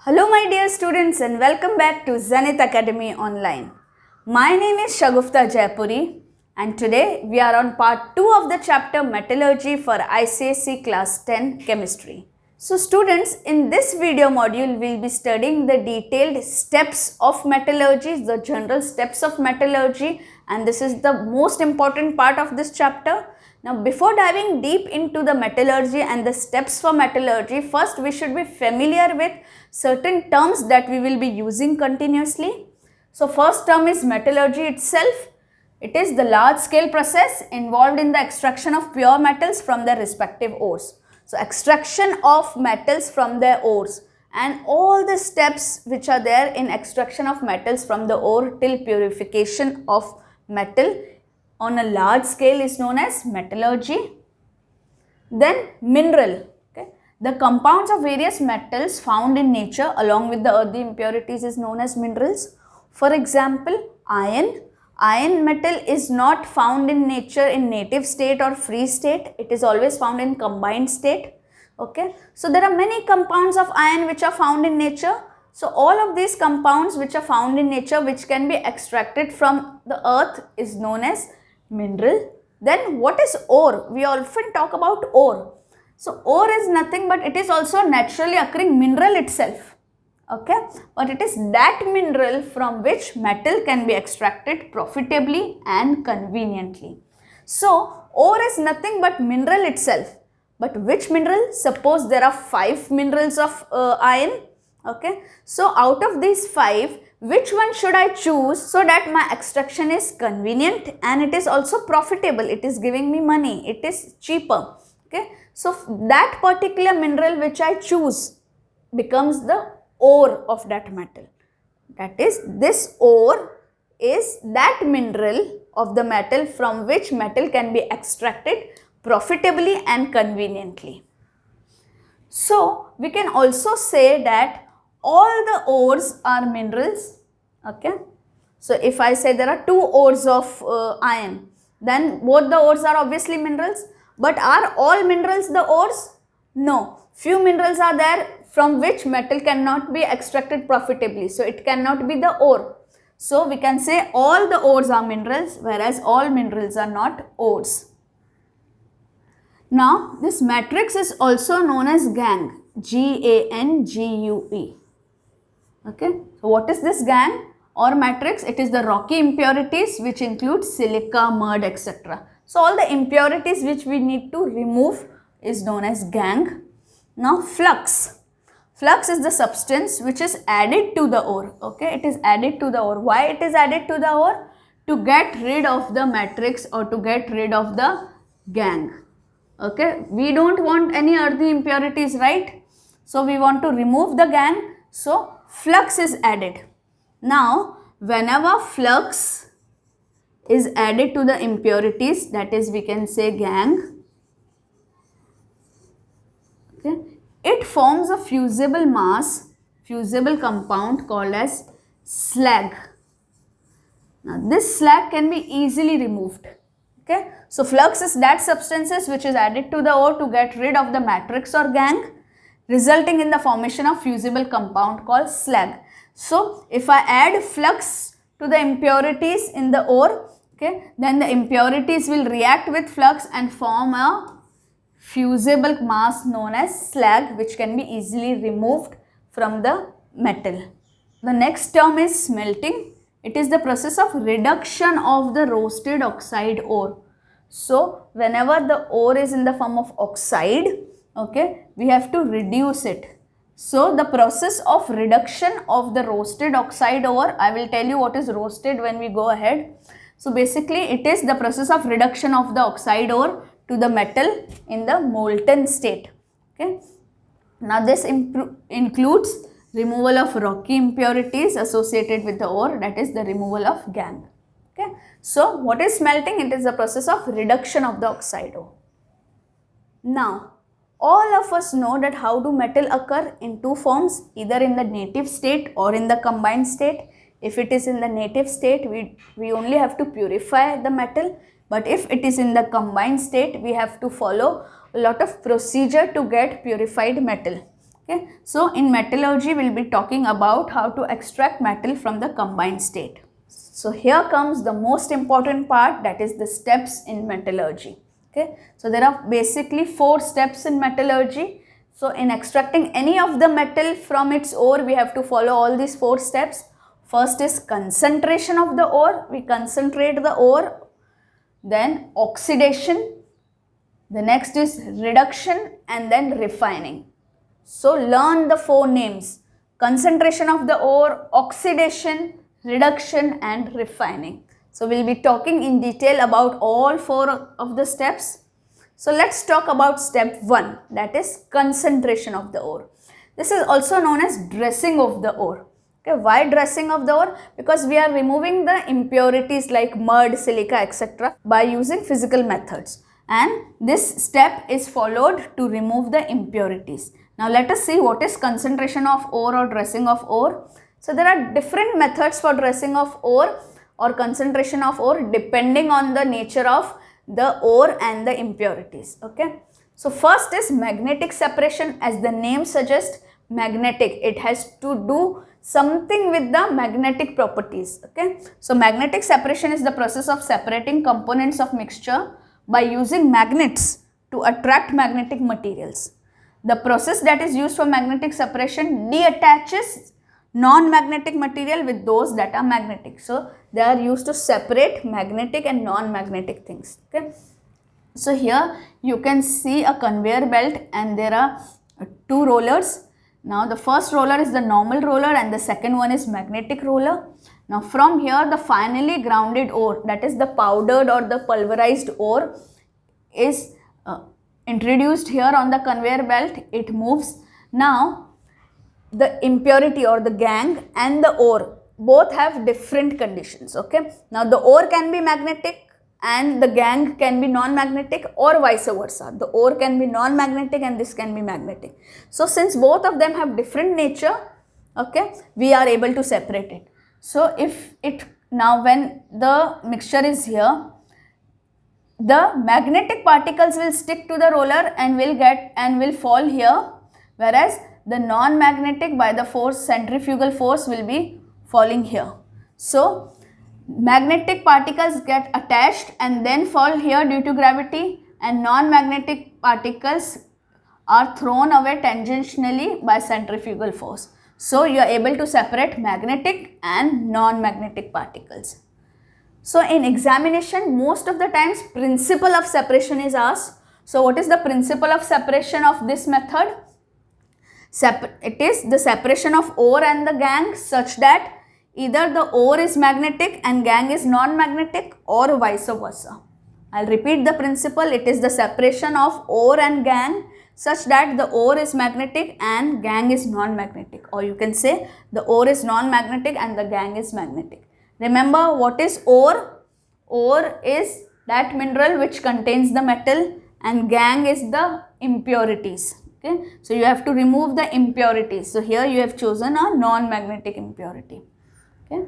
Hello my dear students and welcome back to Zenith Academy Online. My name is Shagufta Jaipuri and today we are on part 2 of the chapter Metallurgy for ICSE class 10 Chemistry. So students, in this video module we will be studying the detailed steps of metallurgy, the general steps of metallurgy, and this is the most important part of this chapter. Now before diving deep into the metallurgy and the steps for metallurgy, first we should be familiar with certain terms that we will be using continuously. So first term is metallurgy itself. It is the large scale process involved in the extraction of pure metals from their respective ores. So extraction of metals from their ores and all the steps which are there in extraction of metals from the ore till purification of metal on a large scale is known as metallurgy. Then mineral. The compounds of various metals found in nature along with the earthy impurities is known as minerals. For example, iron. Iron metal is not found in nature in native state or free state. It is always found in combined state. Okay. So there are many compounds of iron which are found in nature. So all of these compounds which are found in nature which can be extracted from the earth is known as mineral. Then what is ore? We often talk about ore. So ore is nothing but it is also naturally occurring mineral itself. Okay, but it is that mineral from which metal can be extracted profitably and conveniently. So ore is nothing but mineral itself. But which mineral? Suppose there are 5 minerals of iron. Okay, so out of these 5, which one should I choose so that my extraction is convenient and it is also profitable? It is giving me money. It is cheaper. Okay, so that particular mineral which I choose becomes the ore of that metal. That is, this ore is that mineral of the metal from which metal can be extracted profitably and conveniently. So we can also say that all the ores are minerals. Okay, so if I say there are 2 ores of iron, then both the ores are obviously minerals. But are all minerals the ores? No. Few minerals are there from which metal cannot be extracted profitably. So it cannot be the ore. So we can say all the ores are minerals, whereas all minerals are not ores. Now this matrix is also known as gangue. Gangue. Okay. So what is this gangue or matrix? It is the rocky impurities which include silica, mud, etc. So all the impurities which we need to remove is known as gangue. Now flux. Flux is the substance which is added to the ore. Okay, it is added to the ore. Why it is added to the ore? To get rid of the matrix or to get rid of the gangue. Okay, we don't want any earthy impurities, right? So we want to remove the gangue. So flux is added. Now whenever flux is added to the impurities, that is we can say gangue, okay, it forms a fusible mass, fusible compound called as slag. Now this slag can be easily removed. Okay, so flux is that substances which is added to the ore to get rid of the matrix or gangue, resulting in the formation of fusible compound called slag. So if I add flux to the impurities in the ore, okay, then the impurities will react with flux and form a fusible mass known as slag, which can be easily removed from the metal. The next term is smelting. It is the process of reduction of the roasted oxide ore. So whenever the ore is in the form of oxide, okay, we have to reduce it. So the process of reduction of the roasted oxide ore, I will tell you what is roasted when we go ahead. So basically it is the process of reduction of the oxide ore to the metal in the molten state. Okay. Now this includes removal of rocky impurities associated with the ore, that is the removal of gangue. Okay. So what is smelting? It is the process of reduction of the oxide ore. Now all of us know that how do metal occur in 2 forms, either in the native state or in the combined state. If it is in the native state, we only have to purify the metal, but if it is in the combined state, we have to follow a lot of procedure to get purified metal. Okay, so in metallurgy we'll be talking about how to extract metal from the combined state. So here comes the most important part, that is the steps in metallurgy. Okay, so there are basically 4 steps in metallurgy. So in extracting any of the metal from its ore, we have to follow all these 4 steps. First is concentration of the ore, we concentrate the ore, then oxidation, the next is reduction, and then refining. So learn the 4 names: concentration of the ore, oxidation, reduction and refining. So we'll be talking in detail about all 4 of the steps. So let's talk about step 1, that is concentration of the ore. This is also known as dressing of the ore. Okay, why dressing of the ore? Because we are removing the impurities like mud, silica, etc. by using physical methods, and this step is followed to remove the impurities. Now let us see what is concentration of ore or dressing of ore. So there are different methods for dressing of ore or concentration of ore depending on the nature of the ore and the impurities. Okay, so first is magnetic separation. As the name suggests, magnetic, it has to do something with the magnetic properties. Okay, so magnetic separation is the process of separating components of mixture by using magnets to attract magnetic materials. The process that is used for magnetic separation deattaches non-magnetic material with those that are magnetic. So they are used to separate magnetic and non-magnetic things. Okay, so here you can see a conveyor belt and there are 2 rollers. Now the first roller is the normal roller and the second one is magnetic roller. Now from here the finely grounded ore, that is the powdered or the pulverized ore, is introduced here on the conveyor belt. It moves. Now the impurity or the gangue and the ore both have different conditions. Okay, now the ore can be magnetic and the gangue can be non-magnetic, or vice versa. The ore can be non-magnetic and this can be magnetic. So since both of them have different nature, okay, we are able to separate it. So if it, now when the mixture is here, the magnetic particles will stick to the roller and will fall here, whereas the non-magnetic, by the force, centrifugal force, will be falling here. So magnetic particles get attached and then fall here due to gravity, and non-magnetic particles are thrown away tangentially by centrifugal force. So you are able to separate magnetic and non-magnetic particles. So in examination, most of the times principle of separation is asked. So what is the principle of separation of this method? It is the separation of ore and the gangue such that either the ore is magnetic and gangue is non-magnetic, or vice versa. I'll repeat the principle. It is the separation of ore and gangue such that the ore is magnetic and gangue is non-magnetic, or you can say the ore is non-magnetic and the gangue is magnetic. Remember, what is ore? Ore is that mineral which contains the metal, and gangue is the impurities. Okay, so you have to remove the impurities. So here you have chosen a non-magnetic impurity. Okay.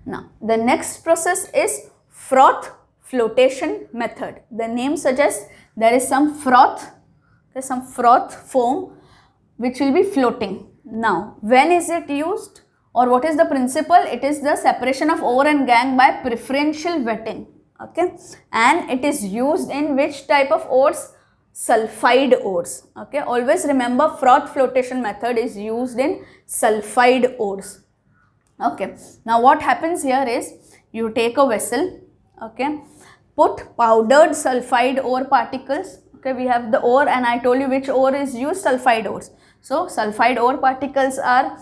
Now the next process is froth flotation method. The name suggests there is some froth, okay, some froth foam which will be floating. Now when is it used, or what is the principle? It is the separation of ore and gangue by preferential wetting. Okay, and it is used in which type of ores? Sulfide ores. Okay, always remember froth flotation method is used in sulfide ores. Okay, now what happens here is you take a vessel, okay, put powdered sulfide ore particles. Okay, we have the ore and I told you which ore is used, sulfide ores. So sulfide ore particles are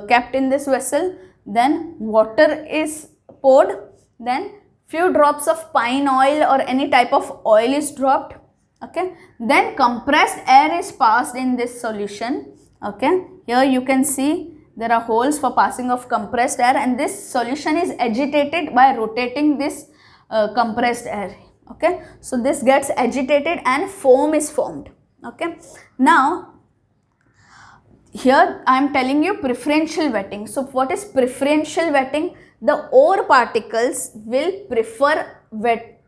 kept in this vessel, then water is poured, then few drops of pine oil or any type of oil is dropped. Okay, then compressed air is passed in this solution. Okay, here you can see there are holes for passing of compressed air, and this solution is agitated by rotating this compressed air. Okay, so this gets agitated and foam is formed. Okay, now here I am telling you preferential wetting. So what is preferential wetting? The ore particles will prefer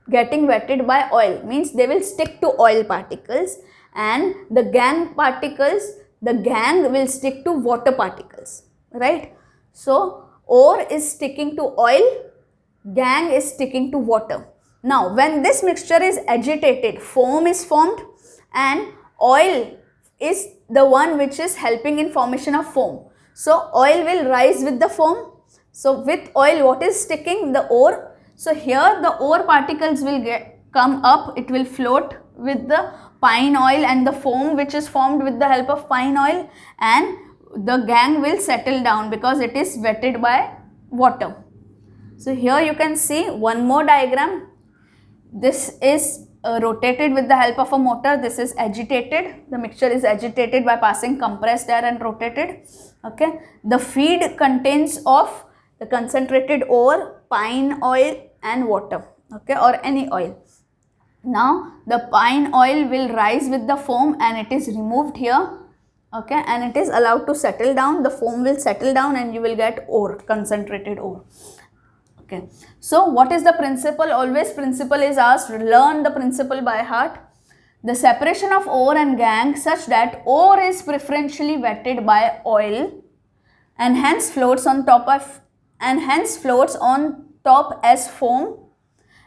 getting wetted by oil, means they will stick to oil particles, and the gangue particles, the gangue will stick to water particles, right? So ore is sticking to oil, gangue is sticking to water. Now when this mixture is agitated, foam is formed and oil is the one which is helping in formation of foam. So oil will rise with the foam. So with oil, what is sticking? The ore. So here the ore particles will come up, it will float with the pine oil and the foam which is formed with the help of pine oil, and the gangue will settle down because it is wetted by water. So here you can see one more diagram. This is rotated with the help of a motor. This is agitated. The mixture is agitated by passing compressed air and rotated. Okay. The feed contains of the concentrated ore, pine oil and water. Okay, or any oil. Now the pine oil will rise with the foam and it is removed here. Okay, and it is allowed to settle down. The foam will settle down and you will get ore, concentrated ore. Okay, so what is the principle? Always principle is asked. Learn the principle by heart. The separation of ore and gangue such that ore is preferentially wetted by oil and hence floats on top as foam,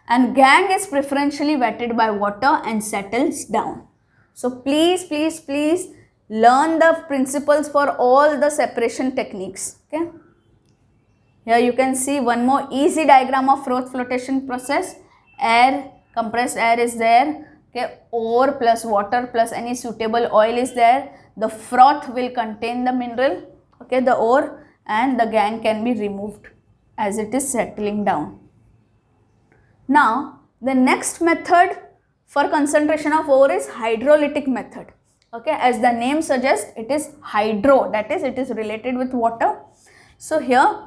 and gangue is preferentially wetted by water and settles down. So please learn the principles for all the separation techniques. Okay. Here you can see one more easy diagram of froth flotation process. Air, compressed air is there. Okay, ore plus water plus any suitable oil is there. The froth will contain the mineral, okay, the ore, and the gangue can be removed as it is settling down. Now the next method for concentration of ore is hydrolytic method. Okay, as the name suggests, it is hydro, that is, it is related with water. So here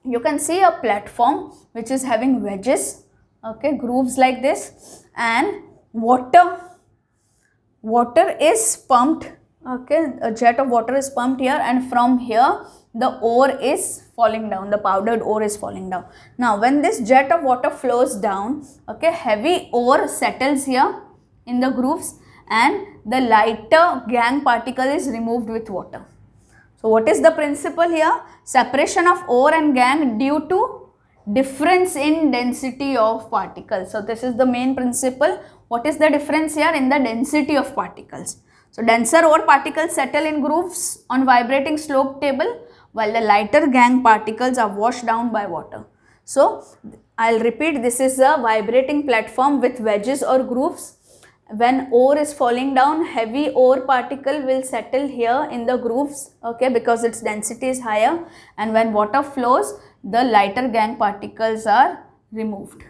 you can see a platform which is having wedges, okay, grooves like this, and water is pumped, okay, a jet of water is pumped here, and from here the ore is falling down, the powdered ore is falling down. Now when this jet of water flows down, okay, heavy ore settles here in the grooves and the lighter gangue particle is removed with water. So what is the principle here? Separation of ore and gangue due to difference in density of particles. So this is the main principle. What is the difference here? In the density of particles. So denser ore particles settle in grooves on vibrating slope table, while the lighter gangue particles are washed down by water. So I'll repeat, this is a vibrating platform with wedges or grooves. When ore is falling down, heavy ore particle will settle here in the grooves, okay, because its density is higher, and when water flows, the lighter gangue particles are removed.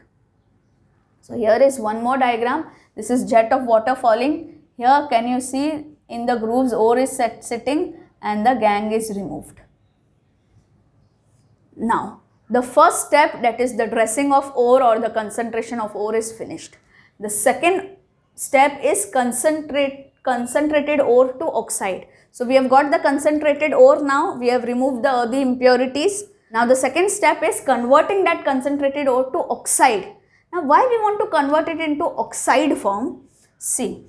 So here is one more diagram. This is jet of water falling. Here can you see in the grooves ore is sitting and the gangue is removed. Now the first step, that is the dressing of ore or the concentration of ore, is finished. The second step is concentrated ore to oxide. So we have got the concentrated ore now, we have removed the earthy impurities. Now the second step is converting that concentrated ore to oxide. Now why we want to convert it into oxide form? See,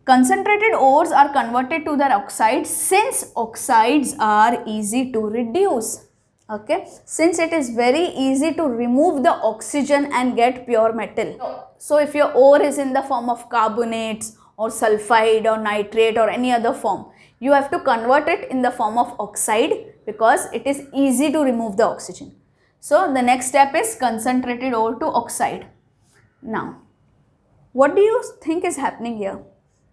concentrated ores are converted to their oxides since oxides are easy to reduce. Okay, since it is very easy to remove the oxygen and get pure metal. So if your ore is in the form of carbonates or sulfide or nitrate or any other form, you have to convert it in the form of oxide because it is easy to remove the oxygen. So the next step is concentrated ore to oxide. Now, what do you think is happening here?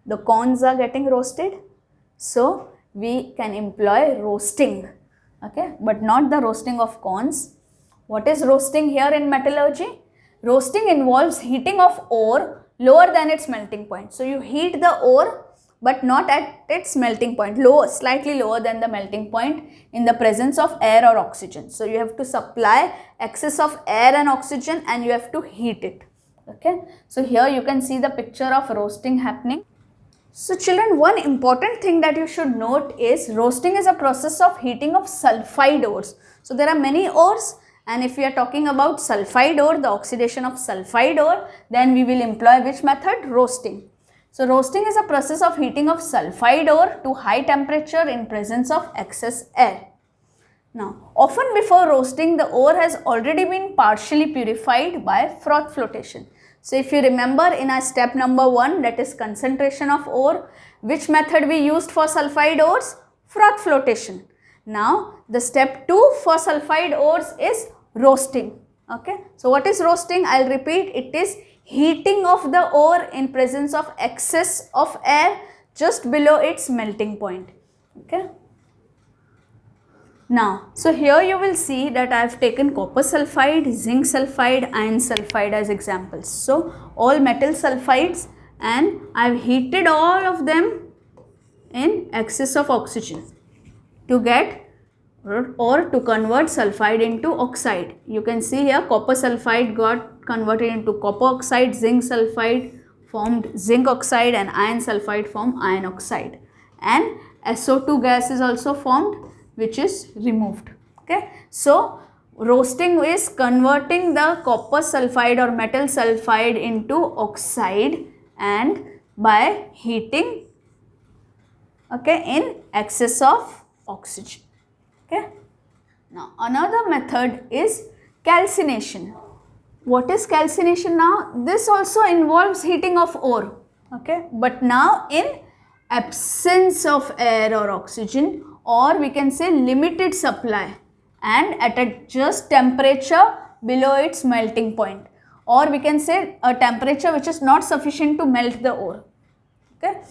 The corns are getting roasted. So we can employ roasting. Okay, but not the roasting of corns. What is roasting here in metallurgy? Roasting involves heating of ore lower than its melting point. So you heat the ore but not at its melting point, slightly lower than the melting point in the presence of air or oxygen. So you have to supply excess of air and oxygen and you have to heat it. Okay, so here you can see the picture of roasting happening. So children, one important thing that you should note is roasting is a process of heating of sulfide ores. So there are many ores, and if we are talking about sulfide ore, the oxidation of sulfide ore, then we will employ which method? Roasting. So roasting is a process of heating of sulfide ore to high temperature in presence of excess air. Now, often before roasting, the ore has already been partially purified by froth flotation. So if you remember in our step number 1, that is concentration of ore, which method we used for sulfide ores? Froth flotation. Now, the step 2 for sulfide ores is roasting. Okay. So what is roasting? I'll repeat, it is heating of the ore in presence of excess of air just below its melting point. Okay. Now, so here you will see that I have taken copper sulfide, zinc sulfide, iron sulfide as examples. So, all metal sulfides, and I have heated all of them in excess of oxygen to get or to convert sulfide into oxide. You can see here copper sulfide got converted into copper oxide, zinc sulfide formed zinc oxide, and iron sulfide formed iron oxide. And SO2 gas is also formed, which is removed. Okay. So roasting is converting the copper sulfide or metal sulfide into oxide, and by heating, okay, in excess of oxygen. Okay. Now another method is calcination. What is calcination now? This also involves heating of ore. Okay. But now in absence of air or oxygen, or we can say limited supply, and at a just temperature below its melting point, or we can say a temperature which is not sufficient to melt the ore. Okay.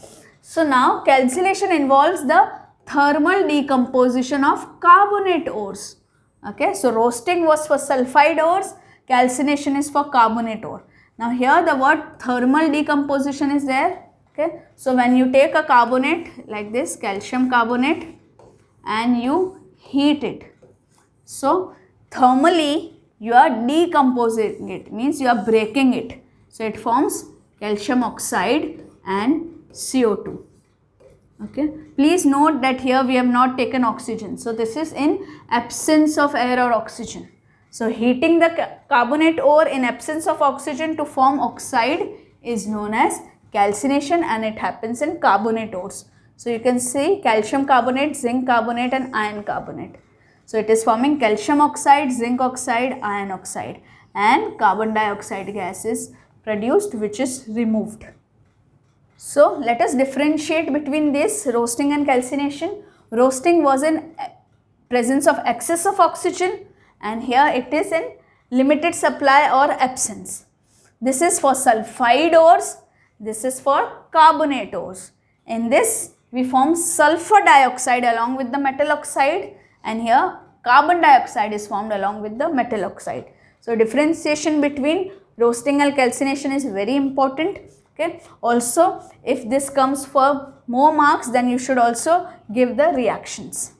So now calcination involves the thermal decomposition of carbonate ores. Okay. So roasting was for sulfide ores, calcination is for carbonate ore. Now here the word thermal decomposition is there. Okay. So when you take a carbonate like this, calcium carbonate, and you heat it, so thermally you are decomposing it, means you are breaking it. So it forms calcium oxide and CO2. Okay. Please note that here we have not taken oxygen. So this is in absence of air or oxygen. So heating the carbonate ore in absence of oxygen to form oxide is known as calcination, and it happens in carbonate ores. So you can see calcium carbonate, zinc carbonate, and iron carbonate. So it is forming calcium oxide, zinc oxide, iron oxide, and carbon dioxide gas is produced, which is removed. So let us differentiate between this roasting and calcination. Roasting was in presence of excess of oxygen, and here it is in limited supply or absence. This is for sulfide ores, this is for carbonate ores. In this we form sulfur dioxide along with the metal oxide, and here carbon dioxide is formed along with the metal oxide. So differentiation between roasting and calcination is very important. Okay. Also, if this comes for more marks, then you should also give the reactions.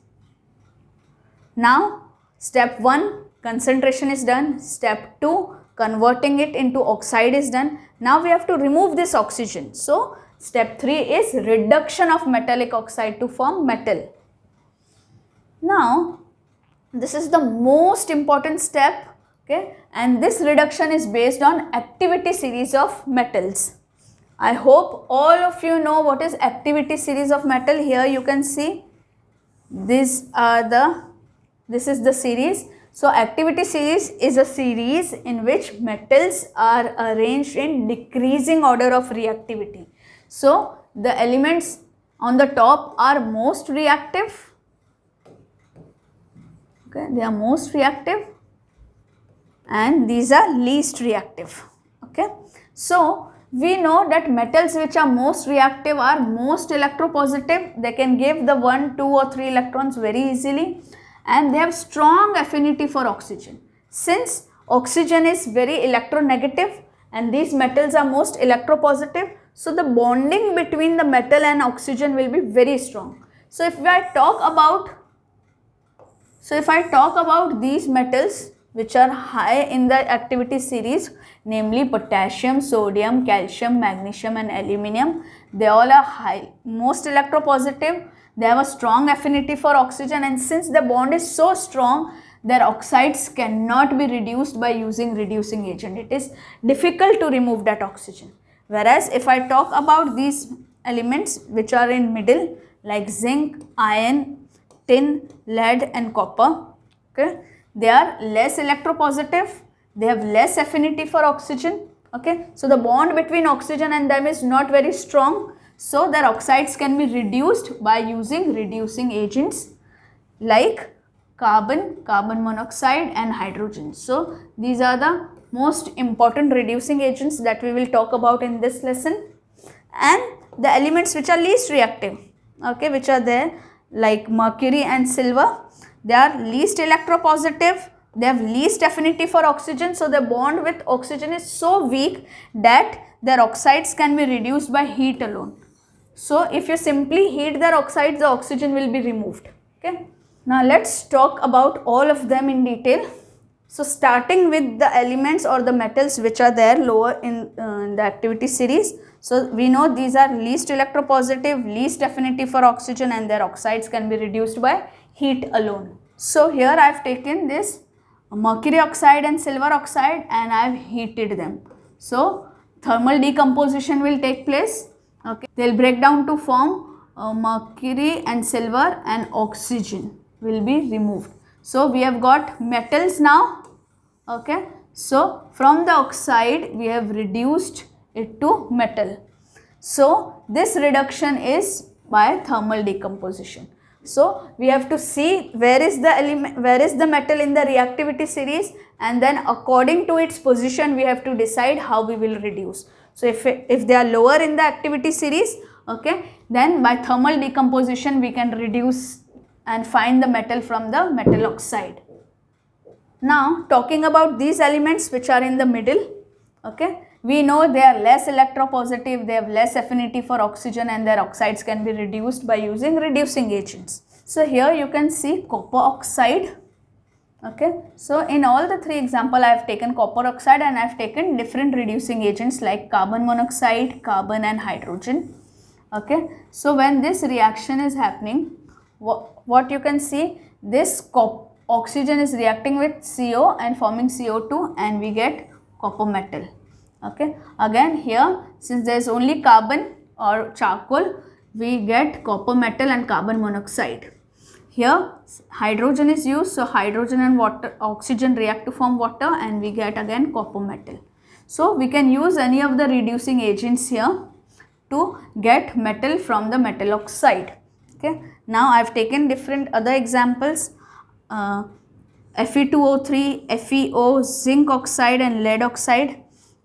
Now step 1, concentration is done. Step 2, converting it into oxide is done. Now we have to remove this oxygen. So step 3 is reduction of metallic oxide to form metal. Now this is the most important step. Okay, and this reduction is based on activity series of metals. I hope all of you know what is activity series of metal. Here you can see this is the series. So activity series is a series in which metals are arranged in decreasing order of reactivity. So the elements on the top are most reactive. Okay, they are most reactive, and these are least reactive. Okay. So we know that metals which are most reactive are most electropositive. They can give the 1, 2 or 3 electrons very easily, and they have strong affinity for oxygen. Since oxygen is very electronegative and these metals are most electropositive, so the bonding between the metal and oxygen will be very strong. So if I talk about these metals which are high in the activity series, namely potassium, sodium, calcium, magnesium and aluminum, they all are high, most electropositive, they have a strong affinity for oxygen, and since the bond is so strong, their oxides cannot be reduced by using reducing agent. It is difficult to remove that oxygen. Whereas if I talk about these elements which are in middle like zinc, iron, tin, lead and copper, okay, they are less electropositive, they have less affinity for oxygen, okay. So the bond between oxygen and them is not very strong, so their oxides can be reduced by using reducing agents like carbon, carbon monoxide and hydrogen. So these are the most important reducing agents that we will talk about in this lesson. And the elements which are least reactive, okay, which are there like mercury and silver, they are least electropositive, they have least affinity for oxygen, so the bond with oxygen is so weak that their oxides can be reduced by heat alone. So if you simply heat their oxides, the oxygen will be removed, okay. Now let's talk about all of them in detail. So starting with the elements or the metals which are there lower in the activity series. So we know these are least electropositive, least affinity for oxygen, and their oxides can be reduced by heat alone. So here I have taken this mercury oxide and silver oxide and I have heated them. So thermal decomposition will take place, okay. They will break down to form mercury and silver, and oxygen will be removed. So we have got metals now, okay. So from the oxide we have reduced it to metal. So this reduction is by thermal decomposition. So we have to see where is the element, where is the metal in the reactivity series, and then according to its position we have to decide how we will reduce. So if they are lower in the activity series, okay, then by thermal decomposition we can reduce and find the metal from the metal oxide. Now talking about these elements which are in the middle, okay, we know they are less electropositive, they have less affinity for oxygen, and their oxides can be reduced by using reducing agents. So here you can see copper oxide, okay. So in all the three examples I have taken copper oxide and I have taken different reducing agents like carbon monoxide, carbon and hydrogen, okay. So when this reaction is happening, what you can see, this oxygen is reacting with CO and forming CO2 and we get copper metal, okay. Again here since there is only carbon or charcoal, we get copper metal and carbon monoxide. Here hydrogen is used, so hydrogen and oxygen react to form water and we get again copper metal. So we can use any of the reducing agents here to get metal from the metal oxide, okay. Now I have taken different other examples, Fe2O3, FeO, zinc oxide and lead oxide,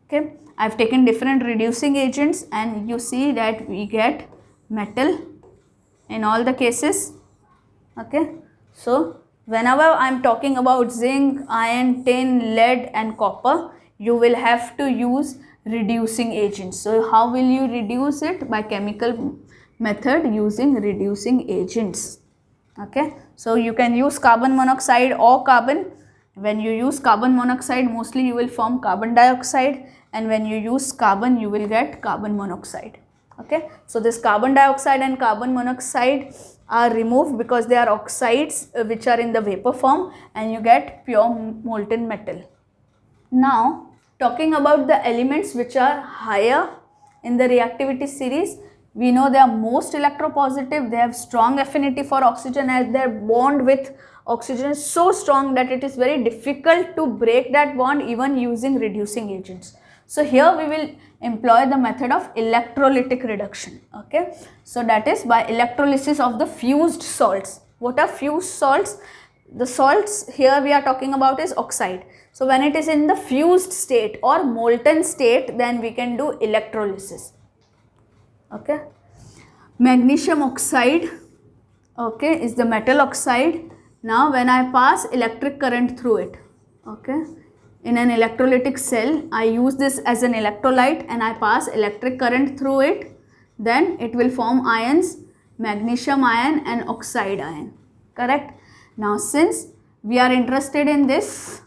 okay. I have taken different reducing agents and you see that we get metal in all the cases, okay. So whenever I am talking about zinc, iron, tin, lead and copper, you will have to use reducing agents. So how will you reduce it? By chemical method using reducing agents, okay. So you can use carbon monoxide or carbon. When you use carbon monoxide, mostly you will form carbon dioxide, and when you use carbon you will get carbon monoxide, okay. So this carbon dioxide and carbon monoxide are removed because they are oxides which are in the vapor form, and you get pure molten metal. Now talking about the elements which are higher in the reactivity series, we know they are most electropositive, they have strong affinity for oxygen, as their bond with oxygen is so strong that it is very difficult to break that bond even using reducing agents. So here we will employ the method of electrolytic reduction, okay. So that is by electrolysis of the fused salts. What are fused salts? The salts here we are talking about is oxide. So when it is in the fused state or molten state, then we can do electrolysis, okay. Magnesium oxide, okay, is the metal oxide. Now when I pass electric current through it, okay, in an electrolytic cell, I use this as an electrolyte and I pass electric current through it, then it will form ions, magnesium ion and oxide ion, correct. Now since we are interested in this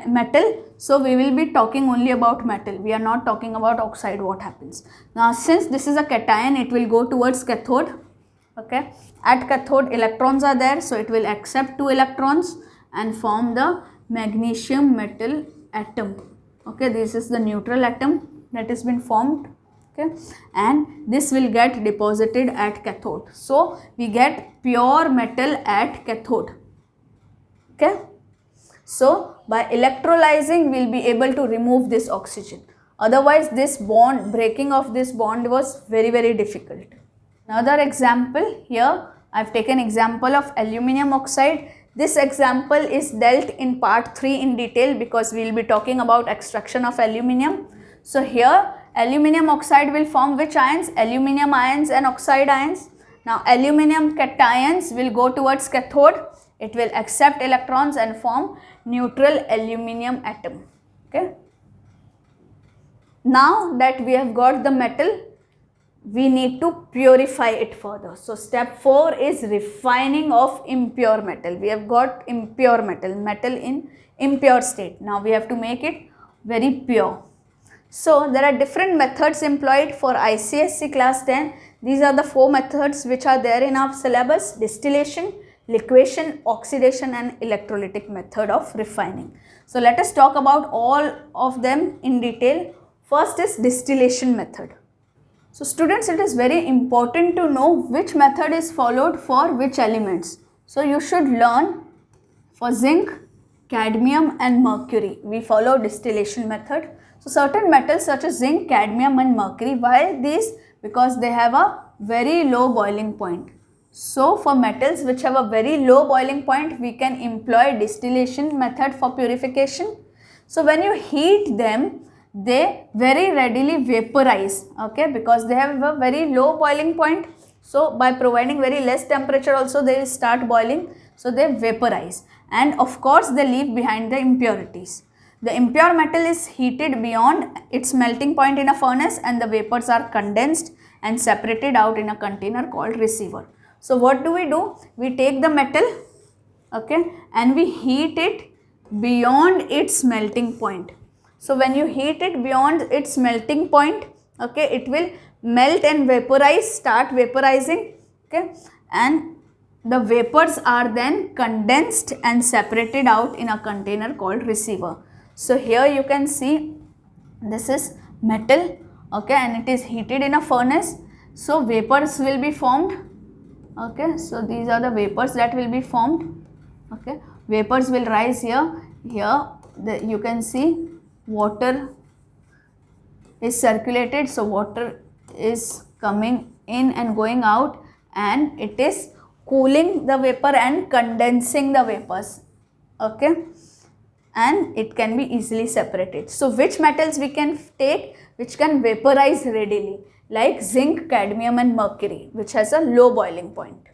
metal, so we will be talking only about metal, we are not talking about oxide, what happens. Now since this is a cation, it will go towards cathode, okay. At cathode electrons are there, so it will accept 2 electrons and form the magnesium metal atom, okay. This is the neutral atom that has been formed, okay, and this will get deposited at cathode. So we get pure metal at cathode, okay. So by electrolyzing we will be able to remove this oxygen. Otherwise this bond, breaking of this bond was very difficult. Another example here, I have taken example of aluminum oxide. This example is dealt in part 3 in detail because we will be talking about extraction of aluminum. So here aluminum oxide will form which ions? Aluminum ions and oxide ions. Now aluminum cations will go towards cathode. It will accept electrons and form neutral aluminum atom, okay. Now that we have got the metal, we need to purify it further. So step 4 is refining of impure metal. We have got impure metal, metal in impure state. Now we have to make it very pure. So there are different methods employed for ICSE class 10. These are the 4 methods which are there in our syllabus: distillation, liquefaction, oxidation and electrolytic method of refining. So let us talk about all of them in detail. First is distillation method. So students, it is very important to know which method is followed for which elements. So you should learn for zinc, cadmium and mercury, we follow distillation method. So certain metals such as zinc, cadmium and mercury, why these? Because they have a very low boiling point. So for metals which have a very low boiling point, we can employ distillation method for purification. So when you heat them, they very readily vaporize, okay, because they have a very low boiling point. So by providing very less temperature also they will start boiling, so they vaporize, and of course they leave behind the impurities. The impure metal is heated beyond its melting point in a furnace and the vapors are condensed and separated out in a container called receiver. So what do? We take the metal, okay, and we heat it beyond its melting point. So when you heat it beyond its melting point, okay, it will melt and vaporize, start vaporizing, okay, and the vapors are then condensed and separated out in a container called receiver. So here you can see this is metal, okay, and it is heated in a furnace. So vapors will be formed, okay, so these are the vapors that will be formed, okay, vapors will rise here. You can see water is circulated, so water is coming in and going out, and it is cooling the vapor and condensing the vapors, okay, and it can be easily separated. So which metals we can take which can vaporize readily? Like zinc, cadmium and mercury, which has a low boiling point.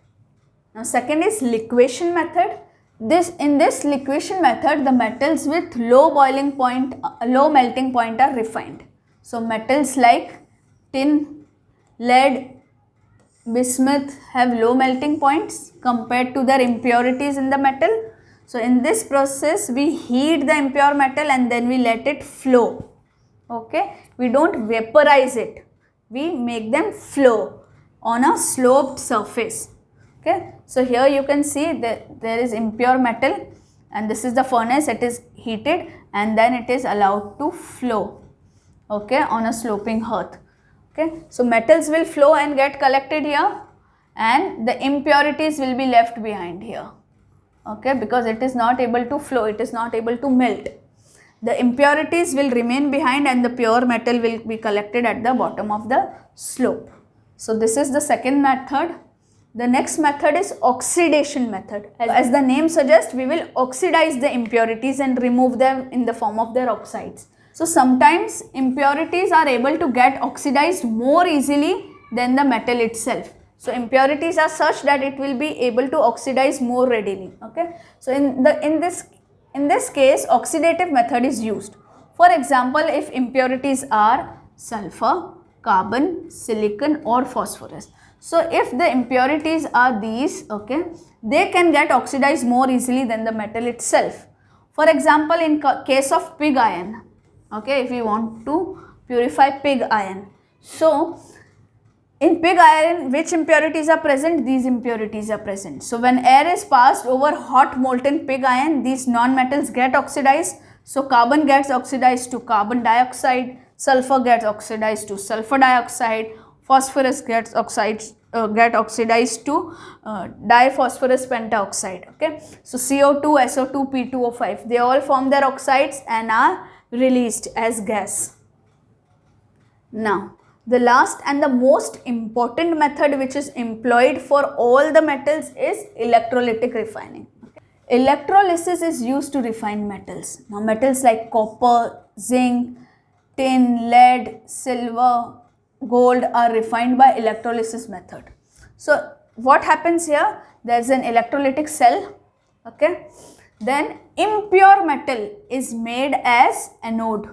Now second is liquefaction method. In this liquefaction method, the metals with low boiling point, low melting point are refined. So metals like tin, lead, bismuth have low melting points compared to their impurities in the metal. So in this process we heat the impure metal and then we let it flow, okay. We don't vaporize it, we make them flow on a sloped surface, okay. So here you can see that there is impure metal and this is the furnace, it is heated and then it is allowed to flow, okay, on a sloping hearth, okay. So metals will flow and get collected here and the impurities will be left behind here, okay, because it is not able to flow, it is not able to melt. The impurities will remain behind and the pure metal will be collected at the bottom of the slope. So this is the second method. The next method is oxidation method. As the name suggests, we will oxidize the impurities and remove them in the form of their oxides. So sometimes impurities are able to get oxidized more easily than the metal itself. So impurities are such that it will be able to oxidize more readily, okay. So in this case, oxidative method is used. For example, if impurities are sulfur, carbon, silicon or phosphorus. So if the impurities are these, okay, they can get oxidized more easily than the metal itself. For example, in case of pig iron, okay, if you want to purify pig iron. So in pig iron, which impurities are present? These impurities are present. So when air is passed over hot molten pig iron, these non-metals get oxidized. So carbon gets oxidized to carbon dioxide, sulfur gets oxidized to sulfur dioxide, phosphorus gets oxidized to diphosphorus pentaoxide. Okay, so CO2, SO2, P2O5, they all form their oxides and are released as gas. Now, the last and the most important method which is employed for all the metals is electrolytic refining. Electrolysis is used to refine metals. Now, metals like copper, zinc, tin, lead, silver, gold are refined by electrolysis method. So, what happens here? There is an electrolytic cell, okay. Then impure metal is made as anode,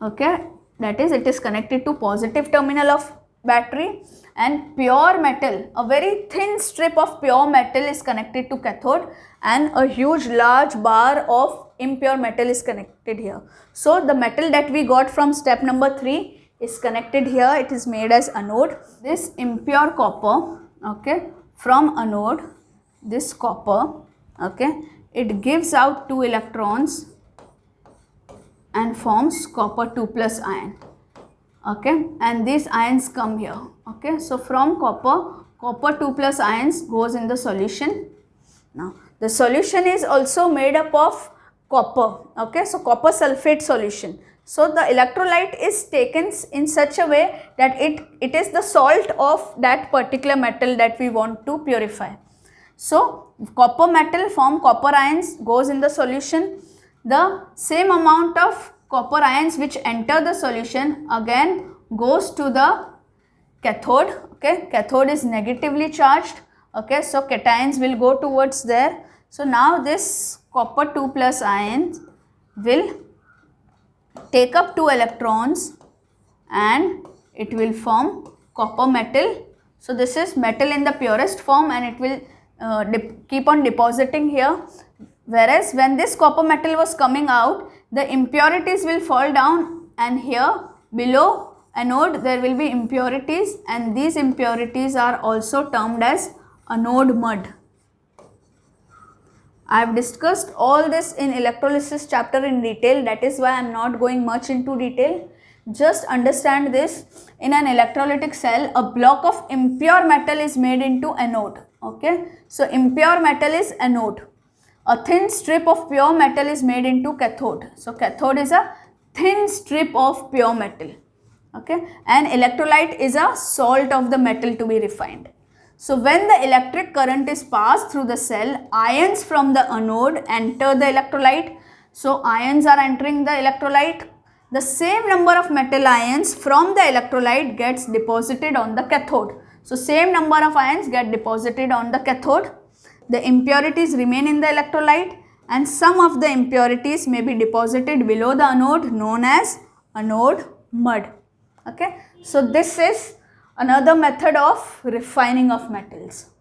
okay. That is, it is connected to positive terminal of battery, and pure metal, a very thin strip of pure metal is connected to cathode, and a huge large bar of impure metal is connected here. So, the metal that we got from step number 3 is connected here, it is made as anode. This impure copper, okay, from anode, this copper, okay, it gives out 2 electrons and forms copper 2 plus ion, okay, and these ions come here, okay. So, from copper 2 plus ions goes in the solution. Now, the solution is also made up of copper, okay, so copper sulfate solution. So, the electrolyte is taken in such a way that it is the salt of that particular metal that we want to purify. So, copper metal form copper ions goes in the solution. The same amount of copper ions which enter the solution again goes to the cathode, okay. Cathode is negatively charged, okay, so cations will go towards there. So, now this copper 2 plus ions will take up 2 electrons and it will form copper metal. So, this is metal in the purest form and it will keep on depositing here. Whereas, when this copper metal was coming out, the impurities will fall down, and here below anode there will be impurities, and these impurities are also termed as anode mud. I have discussed all this in electrolysis chapter in detail, that is why I am not going much into detail. Just understand this: in an electrolytic cell, a block of impure metal is made into anode, okay. So, impure metal is anode. A thin strip of pure metal is made into cathode. So, cathode is a thin strip of pure metal, okay, and electrolyte is a salt of the metal to be refined. So, when the electric current is passed through the cell, ions from the anode enter the electrolyte. So, ions are entering the electrolyte. The same number of metal ions from the electrolyte gets deposited on the cathode. So, same number of ions get deposited on the cathode. The impurities remain in the electrolyte, and some of the impurities may be deposited below the anode, known as anode mud, okay. So, this is another method of refining of metals.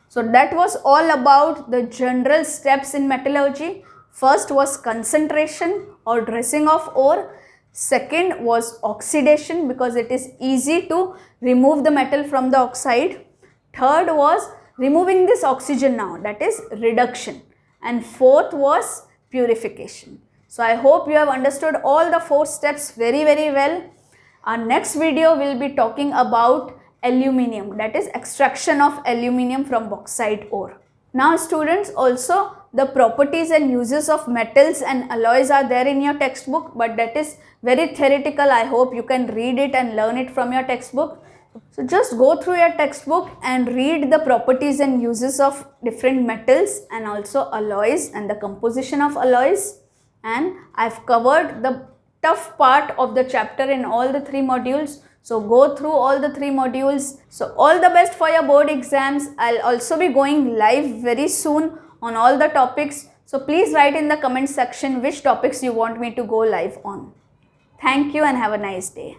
So, that was all about the general steps in metallurgy. First was concentration or dressing of ore. Second was oxidation, because it is easy to remove the metal from the oxide. Third was removing this oxygen now, that is reduction. And fourth was purification. So, I hope you have understood all the 4 steps very well. Our next video will be talking about aluminium, that is extraction of aluminium from bauxite ore. Now, students, also the properties and uses of metals and alloys are there in your textbook, but that is very theoretical. I hope you can read it and learn it from your textbook. So, just go through your textbook and read the properties and uses of different metals and also alloys and the composition of alloys. And I have covered the tough part of the chapter in all the 3 modules. So, go through all the 3 modules. So, all the best for your board exams. I'll also be going live very soon on all the topics. So, please write in the comment section which topics you want me to go live on. Thank you and have a nice day.